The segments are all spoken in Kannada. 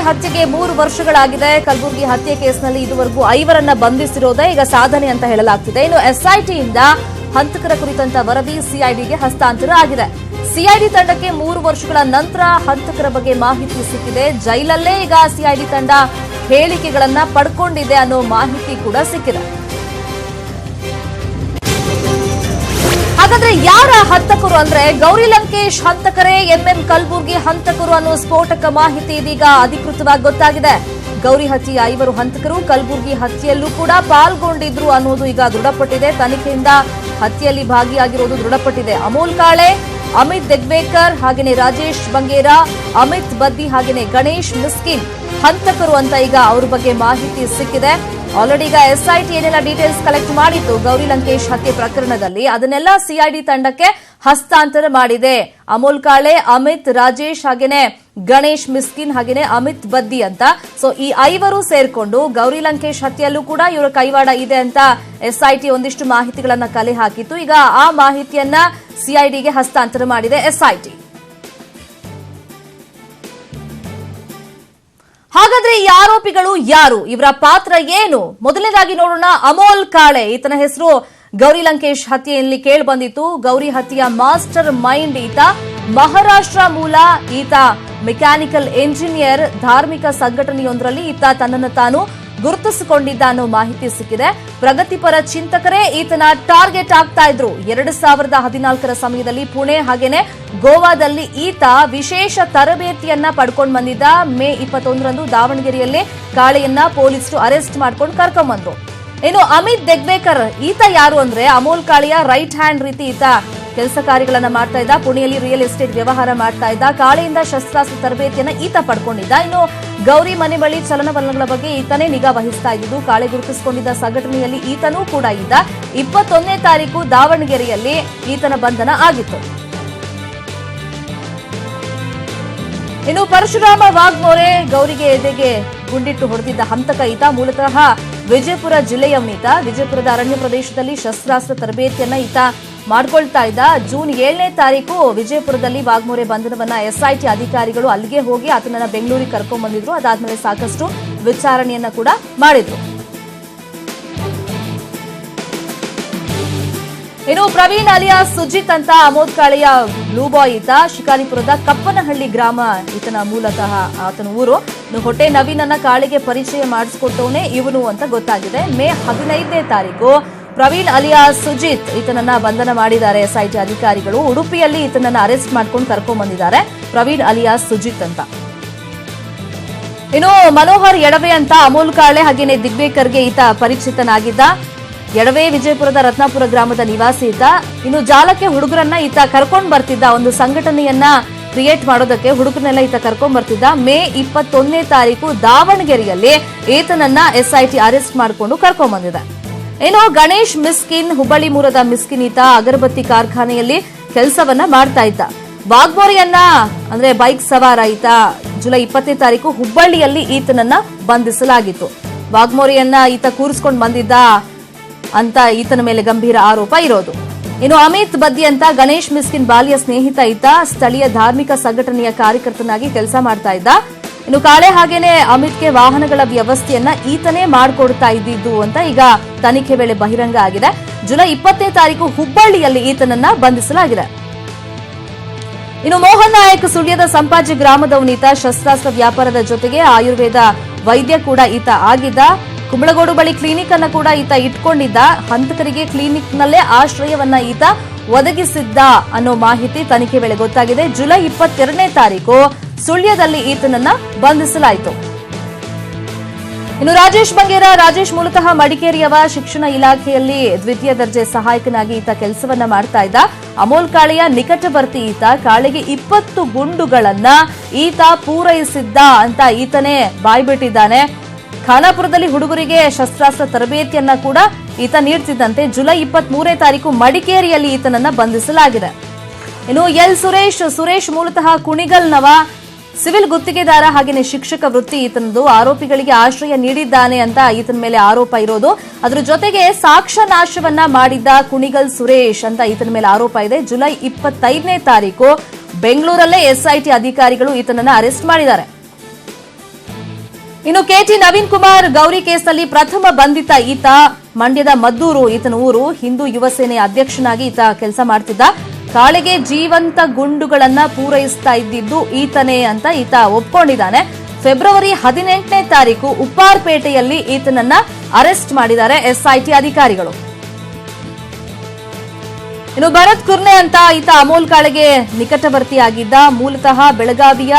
ಹತ್ಯೆಗೆ 3 ವರ್ಷಗಳಾಗಿದೆ. ಕಲಬುರಗಿ ಹತ್ಯೆ ಕೇಸ್ನಲ್ಲಿ ಇದುವರೆಗೂ 5ರನ್ನ ಬಂಧಿಸಿರೋದೇ ಈಗ ಸಾಧನೆ ಅಂತ ಹೇಳಲಾಗ್ತಿದೆ. ಇನ್ನು ಎಸ್ಐಟಿಯಿಂದ ಹಂತಕರ ಕುರಿತಂತ ವರದಿ ಸಿಐಡಿಗೆ ಹಸ್ತಾಂತರ ಆಗಿದೆ. ಸಿಐಡಿ ತಂಡಕ್ಕೆ 3 ವರ್ಷಗಳ ನಂತರ ಹಂತಕರ ಬಗ್ಗೆ ಮಾಹಿತಿ ಸಿಕ್ಕಿದೆ. ಜೈಲಲ್ಲೇ ಈಗ ಸಿಐಡಿ ತಂಡ ಹೇಳಿಕೆಗಳನ್ನ ಪಡ್ಕೊಂಡಿದೆ ಅನ್ನೋ ಮಾಹಿತಿ ಕೂಡ ಸಿಕ್ಕಿದೆ. ಹಾಗಾದ್ರೆ ಯಾರ ಹಂತಕರು ಅಂದ್ರೆ ಗೌರಿ ಲಂಕೇಶ್ ಹಂತಕರೇ ಎಂಎಂ ಕಲಬುರ್ಗಿ ಹಂತಕರು ಅನ್ನೋ ಸ್ಫೋಟಕ ಮಾಹಿತಿ ಇದೀಗ ಅಧಿಕೃತವಾಗಿ ಗೊತ್ತಾಗಿದೆ. ಗೌರಿ ಹತ್ಯೆಯ 5 ಹಂತಕರು ಕಲಬುರ್ಗಿ ಹತ್ಯೆಯಲ್ಲೂ ಕೂಡ ಪಾಲ್ಗೊಂಡಿದ್ರು ಅನ್ನೋದು ಈಗ ದೃಢಪಟ್ಟಿದೆ. ತನಿಖೆಯಿಂದ ಹತ್ಯೆಯಲ್ಲಿ ಭಾಗಿಯಾಗಿರೋದು ದೃಢಪಟ್ಟಿದೆ. ಅಮೋಲ್ ಕಾಳೆ, ಅಮಿತ್ ದೆಗ್ಬೇಕರ್, ಹಾಗೇನೆ ರಾಜೇಶ್ ಬಂಗೇರ, ಅಮಿತ್ ಬದ್ದಿ, ಹಾಗೇನೆ ಗಣೇಶ್ ಮಿಸ್ಕಿನ್ ಹಂತಕರು ಅಂತ ಈಗ ಅವ್ರ ಬಗ್ಗೆ ಮಾಹಿತಿ ಸಿಕ್ಕಿದೆ. ಆಲ್ರೆಡಿ ಈಗ ಎಸ್ಐಟಿ ಏನೆಲ್ಲ ಡೀಟೇಲ್ಸ್ ಕಲೆಕ್ಟ್ ಮಾಡಿತ್ತು ಗೌರಿ ಲಂಕೇಶ್ ಹತ್ಯೆ ಪ್ರಕರಣದಲ್ಲಿ, ಅದನ್ನೆಲ್ಲ ಸಿಐಡಿ ತಂಡಕ್ಕೆ ಹಸ್ತಾಂತರ ಮಾಡಿದೆ. ಅಮೋಲ್ ಕಾಳೆ, ಅಮಿತ್, ರಾಜೇಶ್, ಹಾಗೇನೆ ಗಣೇಶ್ ಮಿಸ್ಕಿನ್, ಹಾಗೇನೆ ಅಮಿತ್ ಬದ್ದಿ ಅಂತ. ಸೊ ಈ 5 ಸೇರ್ಕೊಂಡು ಗೌರಿ ಲಂಕೇಶ್ ಹತ್ಯೆಯಲ್ಲೂ ಕೂಡ ಇವರ ಕೈವಾಡ ಇದೆ ಅಂತ ಎಸ್ಐಟಿ ಒಂದಿಷ್ಟು ಮಾಹಿತಿಗಳನ್ನ ಕಲೆ ಹಾಕಿತ್ತು. ಈಗ ಆ ಮಾಹಿತಿಯನ್ನ ಸಿಐಡಿಗೆ ಹಸ್ತಾಂತರ ಮಾಡಿದೆ ಎಸ್ಐಟಿ. ಹಾಗಾದ್ರೆ ಈ ಆರೋಪಿಗಳು ಯಾರು, ಇವರ ಪಾತ್ರ ಏನು? ಮೊದಲನೇದಾಗಿ ನೋಡೋಣ. ಅಮೋಲ್ ಕಾಳೆ, ಈತನ ಹೆಸರು ಗೌರಿ ಲಂಕೇಶ್ ಹತ್ಯೆಯಲ್ಲಿ ಕೇಳಿ ಬಂದಿತ್ತು. ಗೌರಿ ಹತ್ಯೆಯ ಮಾಸ್ಟರ್ ಮೈಂಡ್ ಈತ. ಮಹಾರಾಷ್ಟ್ರ ಮೂಲ ಈತ. Mechanical engineer. ಧಾರ್ಮಿಕ ಸಂಘಟನೆಯೊಂದರಲ್ಲಿ ಈತ ತನ್ನನ್ನು ತಾನು ಗುರುತಿಸಿಕೊಂಡಿದ್ದ ಅನ್ನೋ ಮಾಹಿತಿ ಸಿಕ್ಕಿದೆ. ಪ್ರಗತಿಪರ ಚಿಂತಕರೇ ಈತನ ಟಾರ್ಗೆಟ್ ಆಗ್ತಾ ಇದ್ರು. 2014ರ ಸಮಯದಲ್ಲಿ ಪುಣೆ ಹಾಗೇನೆ ಗೋವಾದಲ್ಲಿ ಈತ ವಿಶೇಷ ತರಬೇತಿಯನ್ನ ಪಡ್ಕೊಂಡು ಬಂದಿದ್ದ. ಮೇ 21ರಂದು ದಾವಣಗೆರೆಯಲ್ಲಿ ಕಾಳೆಯನ್ನ ಪೊಲೀಸರು ಅರೆಸ್ಟ್ ಮಾಡ್ಕೊಂಡು ಕರ್ಕೊಂಡ್ಬಂದ್ರು. ಇನ್ನು ಅಮಿತ್ ದೆಗ್ಬೇಕರ್ ಈತ ಯಾರು ಅಂದ್ರೆ ಅಮೋಲ್ ಕಾಳೆಯ ರೈಟ್ ಹ್ಯಾಂಡ್ ರೀತಿ ಈತ ಕೆಲಸ ಕಾರ್ಯಗಳನ್ನ ಮಾಡ್ತಾ ಇದ್ದ. ಪುಣೆಯಲ್ಲಿ ರಿಯಲ್ ಎಸ್ಟೇಟ್ ವ್ಯವಹಾರ ಮಾಡ್ತಾ ಇದ್ದ. ಕಾಳೆಯಿಂದ ಶಸ್ತ್ರಾಸ್ತ್ರ ತರಬೇತಿಯನ್ನ ಈತ ಪಡ್ಕೊಂಡಿದ್ದ. ಇನ್ನು ಗೌರಿ ಮನೆ ಬಳಿ ಚಲನವಲನಗಳ ಬಗ್ಗೆ ಈತನೇ ನಿಗಾ ವಹಿಸ್ತಾ ಇದ್ದು. ಕಾಳೆ ಗುರುತಿಸಿಕೊಂಡಿದ್ದ ಸಂಘಟನೆಯಲ್ಲಿ ಈತನೂ ಕೂಡ ಇದ್ದ. 21ನೇ ತಾರೀಕು ದಾವಣಗೆರೆಯಲ್ಲಿ ಈತನ ಬಂಧನ ಆಗಿತ್ತು. ಇನ್ನು ಪರಶುರಾಮ ವಾಗ್ಮೋರೆ, ಗೌರಿಗೆ ಎದೆಗೆ ಗುಂಡಿಟ್ಟು ಹೊಡೆದಿದ್ದ ಹಂತಕ ಈತ. ಮೂಲತಃ ವಿಜಯಪುರ ಜಿಲ್ಲೆಯವನೀತ. ವಿಜಯಪುರದ ಅರಣ್ಯ ಪ್ರದೇಶದಲ್ಲಿ ಶಸ್ತ್ರಾಸ್ತ್ರ ತರಬೇತಿಯನ್ನ ಈತ ಮಾಡ್ಕೊಳ್ತಾ ಇದ್ದ. ಜೂನ್ 7ನೇ ತಾರೀಕು ವಿಜಯಪುರದಲ್ಲಿ ವಾಗ್ಮೋರೆ ಬಂಧನವನ್ನ ಎಸ್ಐಟಿ ಅಧಿಕಾರಿಗಳು ಅಲ್ಲಿಗೆ ಹೋಗಿ ಆತನನ್ನ ಬೆಂಗಳೂರಿಗೆ ಕರ್ಕೊಂಡ್ ಬಂದಿದ್ರು. ಅದಾದ್ಮೇಲೆ ಸಾಕಷ್ಟು ವಿಚಾರಣೆಯನ್ನ ಕೂಡ ಮಾಡಿದ್ರು. ಇನ್ನು ಪ್ರವೀಣ್ ಅಲಿಯಾಸ್ ಸುಜಿತ್ ಅಂತ ಅಮೋದ್ ಕಾಳೆಯ ಬ್ಲೂ ಬಾಯ್ ಈತ. ಶಿಕಾರಿಪುರದ ಕಪ್ಪನಹಳ್ಳಿ ಗ್ರಾಮ ಈತನ ಮೂಲತಃ ಆತನ ಊರು. ಇನ್ನು ಹೊಟ್ಟೆ ನವೀನನ್ನ ಕಾಳೆಗೆ ಪರಿಚಯ ಮಾಡಿಸಿಕೊಟ್ಟವನೇ ಇವನು ಅಂತ ಗೊತ್ತಾಗಿದೆ. ಮೇ 15ನೇ ತಾರೀಕು ಪ್ರವೀಣ್ ಅಲಿಯಾಸ್ ಸುಜಿತ್ ಈತನನ್ನ ಬಂಧನ ಮಾಡಿದ್ದಾರೆ ಎಸ್ಐಟಿ ಅಧಿಕಾರಿಗಳು. ಉಡುಪಿಯಲ್ಲಿ ಈತನನ್ನ ಅರೆಸ್ಟ್ ಮಾಡ್ಕೊಂಡು ಕರ್ಕೊಂಡ್ ಬಂದಿದ್ದಾರೆ. ಪ್ರವೀಣ್ ಅಲಿಯಾಸ್ ಸುಜಿತ್ ಅಂತ. ಇನ್ನು ಮನೋಹರ್ ಎಡವೆ ಅಂತ ಅಮೋಲ್ ಕಾಳೆ ಹಾಗೇನೆ ದಿಗ್ಬೇಕರ್ಗೆ ಈತ ಪರಿಚಿತನಾಗಿದ್ದ. ಎಡವೆ ವಿಜಯಪುರದ ರತ್ನಾಪುರ ಗ್ರಾಮದ ನಿವಾಸಿ ಇದ್ದ. ಇನ್ನು ಜಾಲಕ್ಕೆ ಹುಡುಗರನ್ನ ಈತ ಕರ್ಕೊಂಡ್ ಬರ್ತಿದ್ದ. ಒಂದು ಸಂಘಟನೆಯನ್ನ ಕ್ರಿಯೇಟ್ ಮಾಡೋದಕ್ಕೆ ಹುಡುಗರನ್ನೆಲ್ಲ ಈತ ಕರ್ಕೊಂಡ್ ಬರ್ತಿದ್ದ. ಮೇ 21ನೇ ತಾರೀಕು ದಾವಣಗೆರೆಯಲ್ಲಿ ಈತನನ್ನ ಎಸ್ಐಟಿ ಅರೆಸ್ಟ್ ಮಾಡಿಕೊಂಡು ಕರ್ಕೊಂಡ್ ಬಂದಿದೆ. ಇನ್ನು ಗಣೇಶ್ ಮಿಸ್ಕಿನ್, ಹುಬ್ಬಳ್ಳಿ ಮೂಲದ ಮಿಸ್ಕಿನ್ ಈತ. ಅಗರಬತ್ತಿ ಕಾರ್ಖಾನೆಯಲ್ಲಿ ಕೆಲಸವನ್ನ ಮಾಡ್ತಾ ಇದ್ದ. ವಾಗ್ಮೋರೆಯನ್ನ ಅಂದ್ರೆ ಬೈಕ್ ಸವಾರ ಈತ. ಜುಲೈ 20ನೇ ತಾರೀಕು ಹುಬ್ಬಳ್ಳಿಯಲ್ಲಿ ಈತನನ್ನ ಬಂಧಿಸಲಾಗಿತ್ತು. ವಾಗ್ಮೋರೆಯನ್ನ ಈತ ಕೂರಿಸ್ಕೊಂಡು ಬಂದಿದ್ದ ಅಂತ ಈತನ ಮೇಲೆ ಗಂಭೀರ ಆರೋಪ ಇರೋದು. ಇನ್ನು ಅಮಿತ್ ಬದ್ದಿ ಅಂತ ಗಣೇಶ್ ಮಿಸ್ಕಿನ್ ಬಾಲ್ಯ ಸ್ನೇಹಿತ ಈತ. ಸ್ಥಳೀಯ ಧಾರ್ಮಿಕ ಸಂಘಟನೆಯ ಕಾರ್ಯಕರ್ತನಾಗಿ ಕೆಲಸ ಮಾಡ್ತಾ ಇದ್ದ. ಇನ್ನು ಕಾಳೆ ಹಾಗೇನೆ ಅಮಿತ್ಗೆ ವಾಹನಗಳ ವ್ಯವಸ್ಥೆಯನ್ನ ಈತನೇ ಮಾಡಿಕೊಡ್ತಾ ಇದ್ದಿದ್ದು ಅಂತ ಈಗ ತನಿಖೆ ವೇಳೆ ಬಹಿರಂಗ ಆಗಿದೆ. ಜುಲೈ 20ನೇ ತಾರೀಕು ಹುಬ್ಬಳ್ಳಿಯಲ್ಲಿ ಈತನನ್ನ ಬಂಧಿಸಲಾಗಿದೆ. ಇನ್ನು ಮೋಹನ್ ನಾಯಕ್ ಸುಳ್ಯದ ಸಂಪಾಜಿ ಗ್ರಾಮದವನೀತ. ಶಸ್ತ್ರಾಸ್ತ್ರ ವ್ಯಾಪಾರದ ಜೊತೆಗೆ ಆಯುರ್ವೇದ ವೈದ್ಯ ಕೂಡ ಈತ ಆಗಿದ್ದ. ಕುಂಬಳಗೋಡು ಬಳಿ ಕ್ಲಿನಿಕ್ ಅನ್ನ ಕೂಡ ಈತ ಇಟ್ಕೊಂಡಿದ್ದ. ಹಂತಕರಿಗೆ ಕ್ಲಿನಿಕ್ನಲ್ಲೇ ಆಶ್ರಯವನ್ನ ಈತ ಒದಗಿಸಿದ್ದ ಅನ್ನೋ ಮಾಹಿತಿ ತನಿಖೆ ವೇಳೆ ಗೊತ್ತಾಗಿದೆ. ಜುಲೈ 22ನೇ ತಾರೀಕು ಸುಳ್ಯದಲ್ಲಿ ಈತನನ್ನ ಬಂಧಿಸಲಾಯಿತು. ಇನ್ನು ರಾಜೇಶ್ ಬಂಗೇರ. ರಾಜೇಶ್ ಮೂಲತಃ ಮಡಿಕೇರಿಯವ. ಶಿಕ್ಷಣ ಇಲಾಖೆಯಲ್ಲಿ ದ್ವಿತೀಯ ದರ್ಜೆ ಸಹಾಯಕನಾಗಿ ಈತ ಕೆಲಸವನ್ನ ಮಾಡ್ತಾ ಇದ್ದ. ಅಮೋಲ್ ಕಾಳೆಯ ನಿಕಟವರ್ತಿ ಈತ. ಕಾಳೆಗೆ 20 ಗುಂಡುಗಳನ್ನ ಈತ ಪೂರೈಸಿದ್ದ ಅಂತ ಈತನೇ ಬಾಯ್ಬಿಟ್ಟಿದ್ದಾನೆ. ಖಾನಾಪುರದಲ್ಲಿ ಹುಡುಗರಿಗೆ ಶಸ್ತ್ರಾಸ್ತ್ರ ತರಬೇತಿಯನ್ನ ಕೂಡ ಈತ ನೀಡ್ತಿದ್ದಂತೆ. ಜುಲೈ 23ನೇ ತಾರೀಕು ಮಡಿಕೇರಿಯಲ್ಲಿ ಈತನನ್ನ ಬಂಧಿಸಲಾಗಿದೆ. ಇನ್ನು ಸುರೇಶ್ ಮೂಲತಃ ಕುಣಿಗಲ್ನವ. ಸಿವಿಲ್ ಗುತ್ತಿಗೆದಾರ ಹಾಗೆಯೇ ಶಿಕ್ಷಕ ವೃತ್ತಿ ಈತನದು. ಆರೋಪಿಗಳಿಗೆ ಆಶ್ರಯ ನೀಡಿದ್ದಾನೆ ಅಂತ ಈತನ ಮೇಲೆ ಆರೋಪ ಇರೋದು. ಅದರ ಜೊತೆಗೆ ಸಾಕ್ಷ್ಯ ನಾಶವನ್ನ ಮಾಡಿದ್ದ ಕುಣಿಗಲ್ ಸುರೇಶ್ ಅಂತ ಈತನ ಮೇಲೆ ಆರೋಪ ಇದೆ. ಜುಲೈ 25ನೇ ತಾರೀಕು ಬೆಂಗಳೂರಲ್ಲೇ ಎಸ್ಐಟಿ ಅಧಿಕಾರಿಗಳು ಈತನನ್ನ ಅರೆಸ್ಟ್ ಮಾಡಿದ್ದಾರೆ. ಇನ್ನು ಕೆಟಿ ನವೀನ್ ಕುಮಾರ್ ಗೌರಿ ಕೇಸ್ನಲ್ಲಿ ಪ್ರಥಮ ಬಂಧಿತ ಈತ ಮಂಡ್ಯದ ಮದ್ದೂರು ಈತನ ಊರು. ಹಿಂದೂ ಯುವ ಸೇನೆ ಅಧ್ಯಕ್ಷನಾಗಿ ಈತ ಕೆಲಸ ಮಾಡ್ತಿದ್ದ. ಕಾಳೆಗೆ ಜೀವಂತ ಗುಂಡುಗಳನ್ನ ಪೂರೈಸ್ತಾ ಇದ್ದಿದ್ದು ಈತನೇ ಅಂತ ಈತ ಒಪ್ಕೊಂಡಿದ್ದಾನೆ. ಫೆಬ್ರವರಿ 18ನೇ ತಾರೀಕು ಉಪ್ಪಾರ್ಪೇಟೆಯಲ್ಲಿ ಈತನನ್ನ ಅರೆಸ್ಟ್ ಮಾಡಿದ್ದಾರೆ ಎಸ್ಐಟಿ ಅಧಿಕಾರಿಗಳು. ಇನ್ನು ಭರತ್ ಕುರ್ನೆ ಅಂತ ಈತ ಅಮೋಲ್ ಕಾಳೆಗೆ ನಿಕಟವರ್ತಿಯಾಗಿದ್ದ. ಮೂಲತಃ ಬೆಳಗಾವಿಯ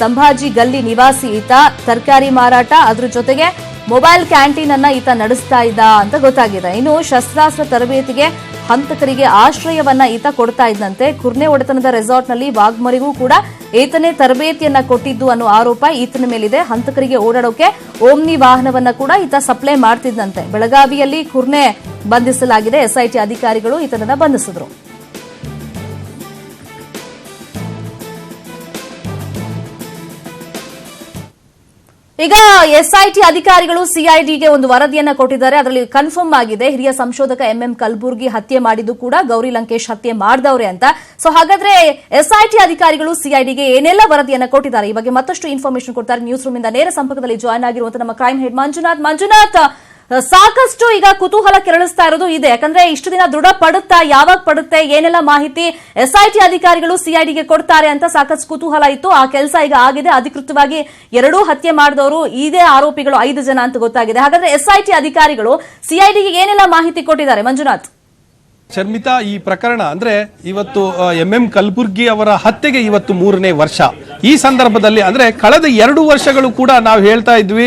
ಸಂಭಾಜಿ ಗಲ್ಲಿ ನಿವಾಸಿ ಈತ. ತರಕಾರಿ ಮಾರಾಟ, ಅದ್ರ ಜೊತೆಗೆ ಮೊಬೈಲ್ ಕ್ಯಾಂಟೀನ್ ಅನ್ನ ಈತ ನಡೆಸ್ತಾ ಇದ್ದ ಅಂತ ಗೊತ್ತಾಗಿದೆ. ಇನ್ನು ಶಸ್ತ್ರಾಸ್ತ್ರ ತರಬೇತಿಗೆ ಹಂತಕರಿಗೆ ಆಶ್ರಯವನ್ನ ಈತ ಕೊಡ್ತಾ ಇದ್ದಂತೆ. ಕುರ್ನೆ ಒಡೆತನದ ರೆಸಾರ್ಟ್ನಲ್ಲಿ ವಾಗ್ಮರಿಗೂ ಕೂಡ ಈತನೇ ತರಬೇತಿಯನ್ನ ಕೊಟ್ಟಿದ್ದು ಅನ್ನೋ ಆರೋಪ ಈತನ ಮೇಲಿದೆ. ಹಂತಕರಿಗೆ ಓಡಾಡೋಕೆ ಓಮ್ನಿ ವಾಹನವನ್ನ ಕೂಡ ಈತ ಸಪ್ಲೈ ಮಾಡ್ತಿದ್ದಂತೆ. ಬೆಳಗಾವಿಯಲ್ಲಿ ಕುರ್ನೆ ಬಂಧಿಸಲಾಗಿದೆ. ಎಸ್ಐಟಿ ಅಧಿಕಾರಿಗಳು ಈತನನ್ನ ಬಂಧಿಸಿದ್ರು. ಈಗ ಎಸ್ಐಟಿ ಅಧಿಕಾರಿಗಳು ಸಿಐಡಿಗೆ ಒಂದು ವರದಿಯನ್ನ ಕೊಟ್ಟಿದ್ದಾರೆ. ಅದರಲ್ಲಿ ಕನ್ಫರ್ಮ್ ಆಗಿದೆ ಹಿರಿಯ ಸಂಶೋಧಕ ಎಂಎಂ ಕಲಬುರ್ಗಿ ಹತ್ಯೆ ಮಾಡಿದ್ದು ಕೂಡ ಗೌರಿ ಲಂಕೇಶ್ ಹತ್ಯೆ ಮಾಡಿದವ್ರೆ ಅಂತ. ಸೊ ಹಾಗಾದ್ರೆ ಎಸ್ಐಟಿ ಅಧಿಕಾರಿಗಳು ಸಿಐಡಿಗೆ ಏನೆಲ್ಲ ವರದಿಯನ್ನ ಕೊಟ್ಟಿದ್ದಾರೆ, ಈ ಬಗ್ಗೆ ಮತ್ತಷ್ಟು ಇನ್ಫಾರ್ಮೇಶನ್ ಕೊಡ್ತಾರೆ. ನ್ಯೂಸ್ ರೂಮ್ ಇಂದ ನೇರ ಸಂಪರ್ಕದಲ್ಲಿ ಜಾಯ್ನ್ ಆಗಿರುವಂತಹ ನಮ್ಮ ಕ್ರೈಮ್ ಹೆಡ್ ಮಂಜುನಾಥ್, ಸಾಕಷ್ಟು ಈಗ ಕುತೂಹಲ ಕೆರಳಿಸ್ತಾ ಇರೋದು ಇದೆ. ಯಾಕಂದ್ರೆ ಇಷ್ಟು ದಿನ ದೃಢ ಪಡುತ್ತಾ, ಯಾವಾಗ ಪಡುತ್ತೆ, ಏನೆಲ್ಲ ಮಾಹಿತಿ ಎಸ್ಐಟಿ ಅಧಿಕಾರಿಗಳು ಸಿಐಡಿಗೆ ಕೊಡ್ತಾರೆ ಅಂತ ಸಾಕಷ್ಟು ಕುತೂಹಲ ಇತ್ತು. ಆ ಕೆಲಸ ಈಗ ಆಗಿದೆ. ಅಧಿಕೃತವಾಗಿ ಎರಡೂ ಹತ್ಯೆ ಮಾಡಿದವರು ಇದೇ ಆರೋಪಿಗಳು 5 ಜನ ಅಂತ ಗೊತ್ತಾಗಿದೆ. ಹಾಗಾದ್ರೆ ಎಸ್ಐಟಿ ಅಧಿಕಾರಿಗಳು ಸಿಐಡಿಗೆ ಏನೆಲ್ಲ ಮಾಹಿತಿ ಕೊಟ್ಟಿದ್ದಾರೆ ಮಂಜುನಾಥ್? ಶರ್ಮಿತಾ, ಈ ಪ್ರಕರಣ ಅಂದ್ರೆ ಇವತ್ತು ಎಂಎಂ ಕಲಬುರ್ಗಿ ಅವರ ಹತ್ಯೆಗೆ ಇವತ್ತು 3ನೇ ವರ್ಷ. ಈ ಸಂದರ್ಭದಲ್ಲಿ ಅಂದ್ರೆ ಕಳೆದ 2 ವರ್ಷಗಳು ಕೂಡ ನಾವು ಹೇಳ್ತಾ ಇದ್ವಿ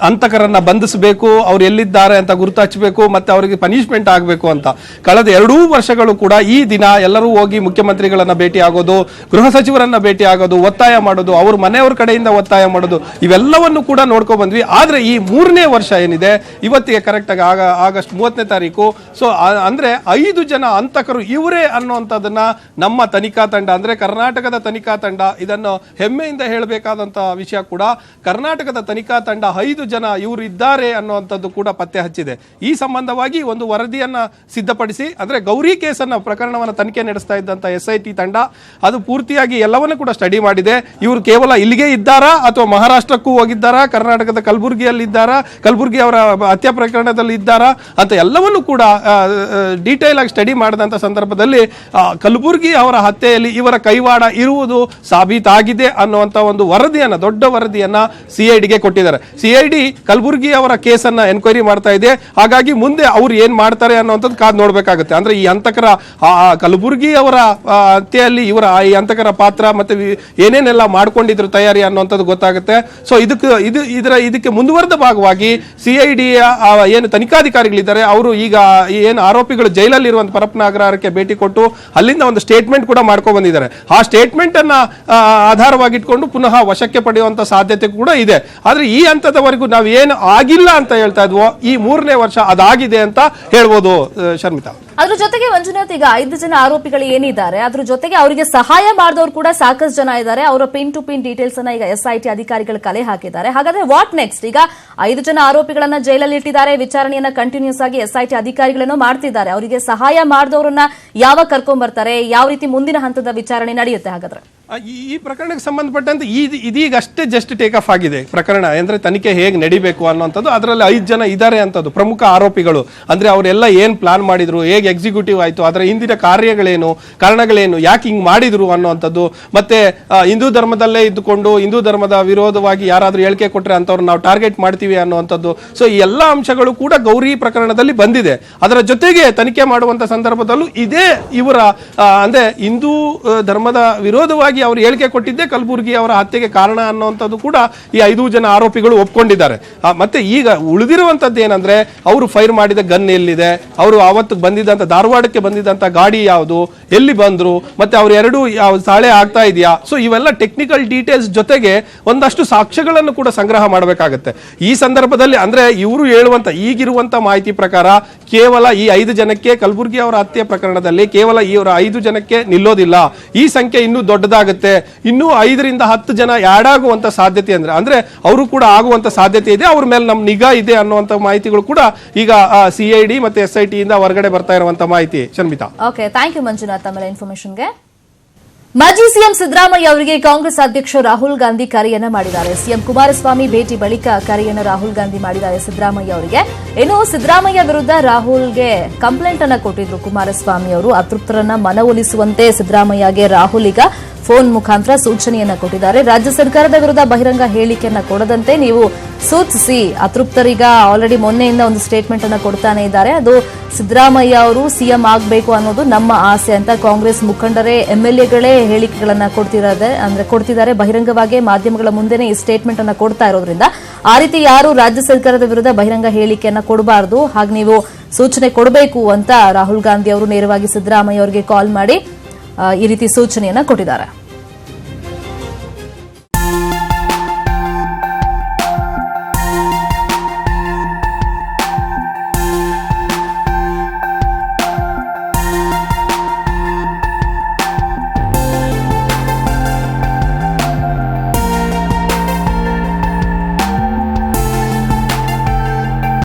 ಹಂತಕರನ್ನ ಬಂಧಿಸಬೇಕು, ಅವ್ರು ಎಲ್ಲಿದ್ದಾರೆ ಅಂತ ಗುರುತು ಹಚ್ಚಬೇಕು, ಮತ್ತೆ ಅವರಿಗೆ ಪನಿಷ್ಮೆಂಟ್ ಆಗಬೇಕು ಅಂತ. ಕಳೆದ 2 ವರ್ಷಗಳು ಕೂಡ ಈ ದಿನ ಎಲ್ಲರೂ ಹೋಗಿ ಮುಖ್ಯಮಂತ್ರಿಗಳನ್ನ ಭೇಟಿ ಆಗೋದು, ಗೃಹ ಸಚಿವರನ್ನ ಭೇಟಿ ಆಗೋದು, ಒತ್ತಾಯ ಮಾಡೋದು, ಅವ್ರ ಮನೆಯವ್ರ ಕಡೆಯಿಂದ ಒತ್ತಾಯ ಮಾಡೋದು, ಇವೆಲ್ಲವನ್ನು ಕೂಡ ನೋಡ್ಕೊಂಡ್ ಬಂದ್ವಿ. ಆದ್ರೆ ಈ 3ನೇ ವರ್ಷ ಏನಿದೆ ಇವತ್ತಿಗೆ ಕರೆಕ್ಟ್ ಆಗಿ ಆಗಸ್ಟ್ 30ನೇ ತಾರೀಕು. ಸೊ ಅಂದ್ರೆ 5 ಜನ ಹಂತಕರು ಇವರೇ ಅನ್ನುವಂಥದ್ದನ್ನ ನಮ್ಮ ತನಿಖಾ ತಂಡ ಅಂದ್ರೆ ಕರ್ನಾಟಕದ ತನಿಖಾ ತಂಡ ಇದನ್ನು ಹೆಮ್ಮೆಯಿಂದ ಹೇಳಬೇಕಾದಂತ ವಿಷಯ ಕೂಡ. ಕರ್ನಾಟಕದ ತನಿಖಾ ತಂಡ 5 ಜನ ಇವರು ಇದ್ದಾರೆ ಅನ್ನುವಂಥದ್ದು ಕೂಡ ಪತ್ತೆ ಹಚ್ಚಿದೆ. ಈ ಸಂಬಂಧವಾಗಿ ಒಂದು ವರದಿಯನ್ನ ಸಿದ್ಧಪಡಿಸಿ ಅಂದ್ರೆ ಗೌರಿ ಕೇಸನ್ನ ಪ್ರಕರಣವನ್ನು ತನಿಖೆ ನಡೆಸ್ತಾ ಇದ್ದಂತ ಎಸ್ಐಟಿ ತಂಡ ಅದು ಪೂರ್ತಿಯಾಗಿ ಎಲ್ಲವನ್ನೂ ಕೂಡ ಸ್ಟಡಿ ಮಾಡಿದೆ. ಇವರು ಕೇವಲ ಇಲ್ಲಿಗೆ ಇದ್ದಾರಾ ಅಥವಾ ಮಹಾರಾಷ್ಟ್ರಕ್ಕೂ ಹೋಗಿದ್ದಾರಾ, ಕರ್ನಾಟಕದ ಕಲಬುರ್ಗಿಯಲ್ಲಿ ಇದ್ದಾರಾ, ಕಲಬುರ್ಗಿ ಅವರ ಹತ್ಯೆ ಪ್ರಕರಣದಲ್ಲಿ ಇದ್ದಾರಾ ಅಂತ ಎಲ್ಲವನ್ನೂ ಕೂಡ ಡೀಟೇಲ್ ಆಗಿ ಸ್ಟಡಿ ಮಾಡಿದಂತ ಸಂದರ್ಭದಲ್ಲಿ ಕಲಬುರ್ಗಿ ಅವರ ಹತ್ಯೆಯಲ್ಲಿ ಇವರ ಕೈವಾಡ ಇರುವುದು ಸಾಬೀತಾಗಿದೆ ಅನ್ನುವಂತ ಒಂದು ವರದಿಯನ್ನ, ದೊಡ್ಡ ವರದಿಯನ್ನ ಸಿಐಡಿಗೆ ಕೊಟ್ಟಿದ್ದಾರೆ. ಸಿಐಡಿ ಕಲಬುರ್ಗಿ ಅವರ ಕೇಸನ್ನ ಎನ್ಕ್ವೈರಿ ಮಾಡ್ತಾ ಇದೆ. ಹಾಗಾಗಿ ಮುಂದೆ ಅವ್ರು ಏನ್ ಮಾಡ್ತಾರೆ ಅನ್ನುವಂಥದ್ದು ಕಾದ್ ನೋಡ್ಬೇಕಾಗುತ್ತೆ. ಅಂದ್ರೆ ಈ ಹಂತಕರ ಕಲಬುರ್ಗಿ ಅವರ ಹತ್ಯೆಯಲ್ಲಿ ಇವರ ಈ ಹಂತಕರ ಪಾತ್ರ ಮತ್ತೆ ಏನೇನೆಲ್ಲ ಮಾಡ್ಕೊಂಡಿದ್ರು ತಯಾರಿ ಅನ್ನುವಂಥದ್ದು ಗೊತ್ತಾಗುತ್ತೆ. ಸೊ ಇದಕ್ಕೆ ಮುಂದುವರೆದ ಭಾಗವಾಗಿ ಸಿಐಡಿ ಏನು ತನಿಖಾಧಿಕಾರಿಗಳಿದ್ದಾರೆ ಅವರು ಈಗ ಏನು ಆರೋಪಿಗಳು ಜೈಲಲ್ಲಿ ಇರುವಂತ ಪರಪ್ಪನ ಅಗ್ರಹಾರಕ್ಕೆ ಭೇಟಿ ಕೊಟ್ಟು ಅಲ್ಲಿಂದ ಒಂದು ಸ್ಟೇಟ್ಮೆಂಟ್ ಕೂಡ ಮಾಡ್ಕೊಂಡು ಬಂದಿದ್ದಾರೆ. ಆ ಸ್ಟೇಟ್ಮೆಂಟ್ ಅನ್ನ ಆಧಾರವಾಗಿಟ್ಕೊಂಡು ಪುನಃ ವಶಕ್ಕೆ ಪಡೆಯುವಂತ ಸಾಧ್ಯತೆ ಕೂಡ ಇದೆ. ಆದ್ರೆ ಈ ಹಂತದವರೆಗೂ ನಾವು ಏನು ಆಗಿಲ್ಲ ಅಂತ ಹೇಳ್ತಾ ಇದ್ವೋ ಈ 3ನೇ ವರ್ಷ ಅದಾಗಿದೆ ಅಂತ ಹೇಳ್ಬೋದು ಶರ್ಮಿತಾ. ಅದ್ರ ಜೊತೆಗೆ ಮಂಜುನಾಥ್, ಈಗ 5 ಜನ ಆರೋಪಿಗಳು ಏನಿದ್ದಾರೆ ಅದ್ರ ಜೊತೆಗೆ ಅವರಿಗೆ ಸಹಾಯ ಮಾಡಿದವರು ಕೂಡ ಸಾಕಷ್ಟು ಜನ ಇದ್ದಾರೆ. ಅವರ ಪಿನ್ ಟು ಪಿನ್ ಡೀಟೇಲ್ಸ್ ಅನ್ನ ಈಗ ಎಸ್ಐಟಿ ಅಧಿಕಾರಿಗಳು ಕಲೆ ಹಾಕಿದ್ದಾರೆ. ಹಾಗಾದ್ರೆ ವಾಟ್ ನೆಕ್ಸ್ಟ್? ಈಗ 5 ಜನ ಆರೋಪಿಗಳನ್ನ ಜೈಲಲ್ಲಿ ಇಟ್ಟಿದ್ದಾರೆ. ವಿಚಾರಣೆಯನ್ನ ಕಂಟಿನ್ಯೂಸ್ ಆಗಿ ಎಸ್ಐಟಿ ಅಧಿಕಾರಿಗಳನ್ನು ಮಾಡ್ತಿದ್ದಾರೆ. ಅವರಿಗೆ ಸಹಾಯ ಮಾಡಿದವರನ್ನ ಯಾವಾಗ ಕರ್ಕೊಂಡ್ ಬರ್ತಾರೆ, ಯಾವ ರೀತಿ ಮುಂದಿನ ಹಂತದ ವಿಚಾರಣೆ ನಡೆಯುತ್ತೆ? ಹಾಗಾದ್ರೆ ಈ ಪ್ರಕರಣಕ್ಕೆ ಸಂಬಂಧಪಟ್ಟಂತೆ ಇದೀಗ ಅಷ್ಟೇ ಜಸ್ಟ್ ಟೇಕ್ ಆಫ್ ಆಗಿದೆ ಪ್ರಕರಣ. ಅಂದ್ರೆ ತನಿಖೆ ಹೇಗೆ ನಡಿಬೇಕು ಅನ್ನೋಂಥದ್ದು. ಅದರಲ್ಲಿ 5 ಜನ ಇದ್ದಾರೆ ಅಂತದ್ದು ಪ್ರಮುಖ ಆರೋಪಿಗಳು. ಅಂದ್ರೆ ಅವರೆಲ್ಲ ಏನ್ ಪ್ಲಾನ್ ಮಾಡಿದ್ರು, ಹೇಗೆ ಎಕ್ಸಿಕ್ಯೂಟಿವ್ ಆಯ್ತು, ಅದರ ಹಿಂದಿನ ಕಾರ್ಯಗಳೇನು, ಕಾರಣಗಳೇನು, ಯಾಕೆ ಹಿಂಗ್ ಮಾಡಿದ್ರು ಅನ್ನುವಂಥದ್ದು. ಮತ್ತೆ ಹಿಂದೂ ಧರ್ಮದಲ್ಲೇ ಇದ್ದುಕೊಂಡು ಹಿಂದೂ ಧರ್ಮದ ವಿರೋಧವಾಗಿ ಯಾರಾದ್ರೂ ಹೇಳಿಕೆ ಕೊಟ್ರೆ ಅಂತವ್ರು ನಾವು ಟಾರ್ಗೆಟ್ ಮಾಡ್ತೀವಿ ಅನ್ನುವಂಥದ್ದು. ಸೊ ಈ ಎಲ್ಲ ಅಂಶಗಳು ಕೂಡ ಗೌರಿ ಪ್ರಕರಣದಲ್ಲಿ ಬಂದಿದೆ. ಅದರ ಜೊತೆಗೆ ತನಿಖೆ ಮಾಡುವಂತ ಸಂದರ್ಭದಲ್ಲೂ ಇದೇ ಇವರ ಅಂದ್ರೆ ಹಿಂದೂ ಧರ್ಮದ ವಿರೋಧವಾಗಿ ಅವರು ಹೇಳಿಕೆ ಕೊಟ್ಟಿದ್ದೆ ಕಲಬುರ್ಗಿ ಅವರ ಹತ್ಯೆಗೆ ಕಾರಣ ಅನ್ನುವಂಥದ್ದು ಕೂಡ ಈ 5 ಜನ ಆರೋಪಿಗಳು ಒಪ್ಕೊಂಡಿದ್ದಾರೆ. ಮತ್ತೆ ಈಗ ಉಳಿದಿರುವಂತದ್ದು ಏನಂದ್ರೆ ಅವರು ಫೈರ್ ಮಾಡಿದ ಗನ್ ಎಲ್ಲಿದೆ, ಅವರು ಅವತ್ತು ಬಂದಿದ್ದಂತ ಧಾರವಾಡಕ್ಕೆ ಬಂದಿದ್ದಂತ ಗಾಡಿ ಯಾವುದು, ಎಲ್ಲಿ ಬಂದ್ರು, ಮತ್ತೆ ಅವ್ರು ಎರಡು ಸಾಳೆ ಆಗ್ತಾ ಇದೆಯಾ. ಸೊ ಇವೆಲ್ಲ ಟೆಕ್ನಿಕಲ್ ಡೀಟೇಲ್ಸ್ ಜೊತೆಗೆ ಒಂದಷ್ಟು ಸಾಕ್ಷ್ಯಗಳನ್ನು ಕೂಡ ಸಂಗ್ರಹ ಮಾಡಬೇಕಾಗುತ್ತೆ. ಈ ಸಂದರ್ಭದಲ್ಲಿ ಅಂದ್ರೆ ಇವರು ಹೇಳುವಂತ ಈಗಿರುವಂತ ಮಾಹಿತಿ ಪ್ರಕಾರ ಕೇವಲ ಈ 5 ಜನಕ್ಕೆ ಕಲಬುರ್ಗಿ ಅವರ ಹತ್ಯೆ ಪ್ರಕರಣದಲ್ಲಿ ಕೇವಲ ಇವರ 5 ಜನಕ್ಕೆ ನಿಲ್ಲೋದಿಲ್ಲ. ಈ ಸಂಖ್ಯೆ ಇನ್ನೂ ದೊಡ್ಡದಾಗುತ್ತೆ. ಇನ್ನೂ 5 ರಿಂದ 10 ಜನ ಆಡ್ ಆಗುವಂತ ಸಾಧ್ಯತೆ ಅಂದ್ರೆ ಅವರು ಕೂಡ ಆಗುವಂತ ಸಾಧ್ಯತೆ ಇದೆ. ಅವ್ರ ಮೇಲೆ ನಮ್ಮ ನಿಗಾ ಇದೆ ಅನ್ನುವಂತ ಮಾಹಿತಿಗಳು ಕೂಡ ಈಗ ಸಿಐಡಿ ಮತ್ತೆ ಎಸ್ಐಟಿ ಇಂದ ಹೊರಗಡೆ ಬರ್ತಾ ಇರುವಂತ ಮಾಹಿತಿ. Sharmita, okay, thank you Manjunath, ಆಮೇಲೆ ಇನ್ಫಾರ್ಮೇಶನ್ಗೆ. ಮಾಜಿ ಸಿಎಂ ಸಿದ್ದರಾಮಯ್ಯ ಅವರಿಗೆ ಕಾಂಗ್ರೆಸ್ ಅಧ್ಯಕ್ಷ ರಾಹುಲ್ ಗಾಂಧಿ ಕರೆಯನ್ನ ಮಾಡಿದ್ದಾರೆ. ಸಿಎಂ ಕುಮಾರಸ್ವಾಮಿ ಭೇಟಿ ಬಳಿಕ ಕರೆಯನ್ನು ರಾಹುಲ್ ಗಾಂಧಿ ಮಾಡಿದ್ದಾರೆ ಸಿದ್ದರಾಮಯ್ಯ ಅವರಿಗೆ. ಇನ್ನು ಸಿದ್ದರಾಮಯ್ಯ ವಿರುದ್ಧ ರಾಹುಲ್ಗೆ ಕಂಪ್ಲೇಂಟ್ ಅನ್ನ ಕೊಟ್ಟಿದ್ರು ಕುಮಾರಸ್ವಾಮಿ ಅವರು. ಅತೃಪ್ತರನ್ನ ಮನವೊಲಿಸುವಂತೆ ಸಿದ್ದರಾಮಯ್ಯಗೆ ರಾಹುಲ್ ಈಗ ಫೋನ್ ಮುಖಾಂತರ ಸೂಚನೆಯನ್ನ ಕೊಟ್ಟಿದ್ದಾರೆ. ರಾಜ್ಯ ಸರ್ಕಾರದ ವಿರುದ್ಧ ಬಹಿರಂಗ ಹೇಳಿಕೆಯನ್ನ ಕೊಡದಂತೆ ನೀವು ಸೂಚಿಸಿ. ಅತೃಪ್ತರೀಗ ಆಲ್ರೆಡಿ ಮೊನ್ನೆಯಿಂದ ಒಂದು ಸ್ಟೇಟ್ಮೆಂಟ್ ಅನ್ನ ಕೊಡ್ತಾನೆ ಇದ್ದಾರೆ. ಅದು ಸಿದ್ದರಾಮಯ್ಯ ಅವರು ಸಿಎಂ ಆಗಬೇಕು ಅನ್ನೋದು ನಮ್ಮ ಆಸೆ ಅಂತ ಕಾಂಗ್ರೆಸ್ ಮುಖಂಡರೇ ಎಂಎಲ್ಎಗಳೇ ಹೇಳಿಕೆಗಳನ್ನ ಕೊಡ್ತಿದ್ದಾರೆ. ಬಹಿರಂಗವಾಗಿ ಮಾಧ್ಯಮಗಳ ಮುಂದೆನೆ ಈ ಸ್ಟೇಟ್ಮೆಂಟ್ ಅನ್ನ ಕೊಡ್ತಾ ಇರೋದ್ರಿಂದ ಆ ರೀತಿ ಯಾರು ರಾಜ್ಯ ಸರ್ಕಾರದ ವಿರುದ್ಧ ಬಹಿರಂಗ ಹೇಳಿಕೆಯನ್ನ ಕೊಡಬಾರದು, ಹಾಗೆ ನೀವು ಸೂಚನೆ ಕೊಡಬೇಕು ಅಂತ ರಾಹುಲ್ ಗಾಂಧಿ ಅವರು ನೇರವಾಗಿ ಸಿದ್ದರಾಮಯ್ಯ ಅವರಿಗೆ ಕಾಲ್ ಮಾಡಿ ಈ ರೀತಿ ಸೂಚನೆಯನ್ನ ಕೊಟ್ಟಿದ್ದಾರೆ.